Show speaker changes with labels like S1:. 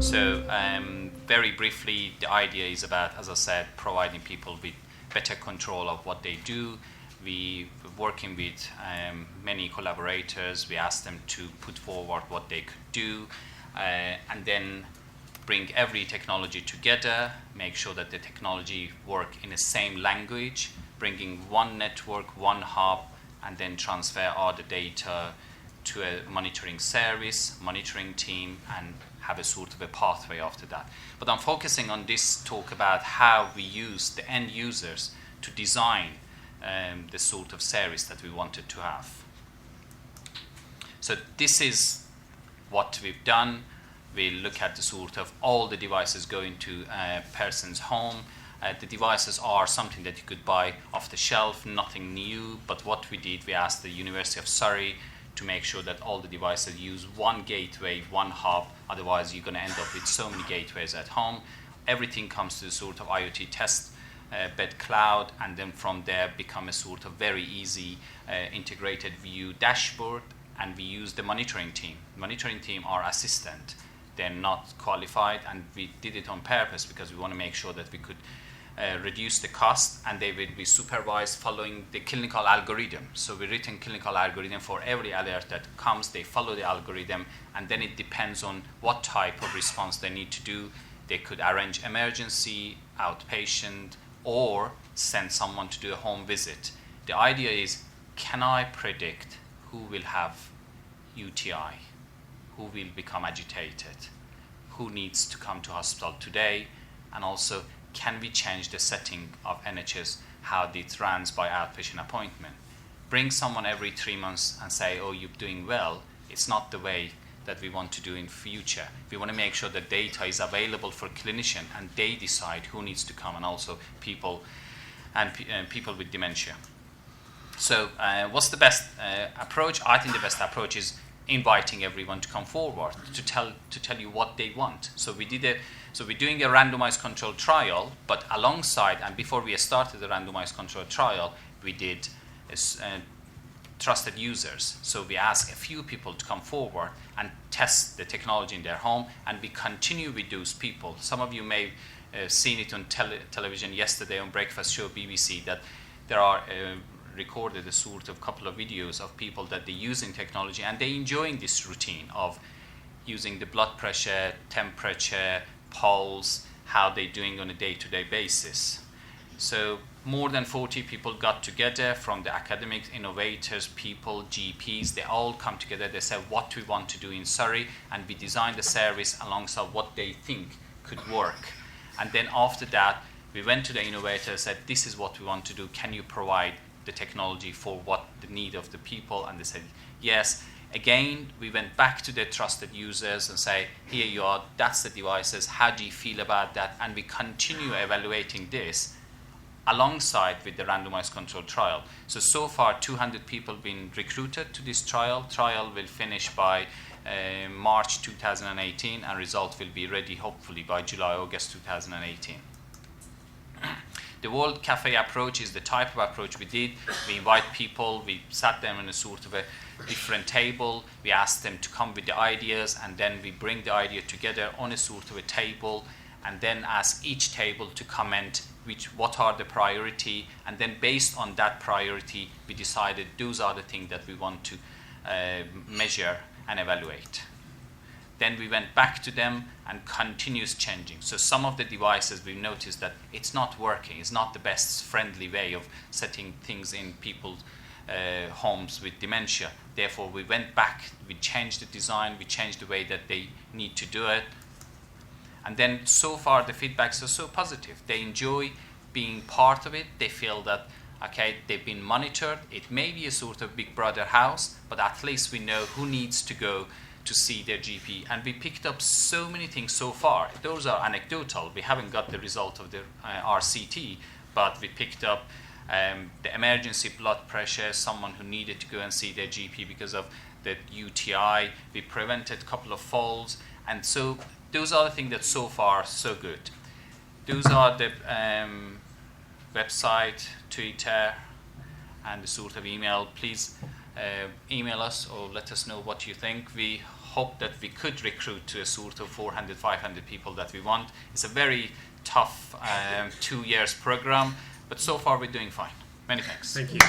S1: So very briefly, the idea is about, as I said, providing people with better control of what they do. We're working with many collaborators. We ask them to put forward what they could do, and then bring every technology together, make sure that the technology work in the same language, bringing one network, one hub, and then transfer all the data to a monitoring service, monitoring team, and have a sort of a pathway after that. But I'm focusing on this talk about how we use the end users to design the sort of service that we wanted to have. So this is what we've done. We look at the sort of all the devices going to a person's home. The devices are something that you could buy off the shelf, nothing new. But what we did, we asked the University of Surrey to make sure that all the devices use one gateway, one hub. Otherwise, you're going to end up with so many gateways at home. Everything comes to the sort of IoT test bed cloud, and then from there become a sort of very easy integrated view dashboard. And we use the monitoring team. Monitoring team are assistant. They're not qualified, and we did it on purpose because we want to make sure that we could reduce the cost, and they will be supervised following the clinical algorithm. So we've written clinical algorithm for every alert that comes. They follow the algorithm, and then it depends on what type of response they need to do. They could arrange emergency, outpatient, or send someone to do a home visit. The idea is, can I predict who will have UTI? Who will become agitated, who needs to come to hospital today, and also can we change the setting of NHS, how it runs by outpatient appointment. Bring someone every 3 months and say, oh, you're doing well. It's not the way that we want to do in future. We want to make sure that data is available for clinician and they decide who needs to come, and also people and people with dementia. So what's the best approach? I think the best approach is inviting everyone to come forward to tell you what they want. So we're doing a randomized controlled trial, but alongside and before we started the randomized controlled trial, we did trusted users. So we asked a few people to come forward and test the technology in their home, and we continue with those people. Some of you may have seen it on television yesterday on Breakfast Show BBC that there are recorded a sort of couple of videos of people that they're using technology and they're enjoying this routine of using the blood pressure, temperature, pulse, how they're doing on a day-to-day basis. So more than 40 people got together from the academics, innovators, people, GPs. They all come together. They said what we want to do in Surrey, and we designed the service alongside what they think could work. And then after that, we went to the innovator and said, this is what we want to do. Can you provide the technology for what the need of the people? And they said yes. Again, we went back to the trusted users and say, here you are, that's the devices, how do you feel about that? And we continue evaluating this alongside with the randomized controlled trial. So far 200 people been recruited to this trial. Trial will finish by March 2018, and result will be ready hopefully by July, August 2018. The World Cafe approach is the type of approach we did. We invite people, we sat them in a sort of a different table, we ask them to come with the ideas, and then we bring the idea together on a sort of a table, and then ask each table to comment what are the priority, and then based on that priority, we decided those are the things that we want to measure and evaluate. Then we went back to them and continues changing. So some of the devices we noticed that it's not working. It's not the best friendly way of setting things in people's homes with dementia. Therefore, we went back, we changed the design, we changed the way that they need to do it. And then so far the feedbacks are so positive. They enjoy being part of it. They feel that, okay, they've been monitored. It may be a sort of big brother house, but at least we know who needs to go to see their GP. And we picked up so many things so far. Those are anecdotal. We haven't got the result of the RCT, but we picked up the emergency blood pressure, someone who needed to go and see their GP because of the UTI. We prevented a couple of falls. And so those are the things that so far so good. Those are the website, Twitter, and the sort of email. Please email us or let us know what you think. We hope that we could recruit to a sort of 400, 500 people that we want. It's a very tough 2 years program, but so far we're doing fine. Many thanks.
S2: Thank you.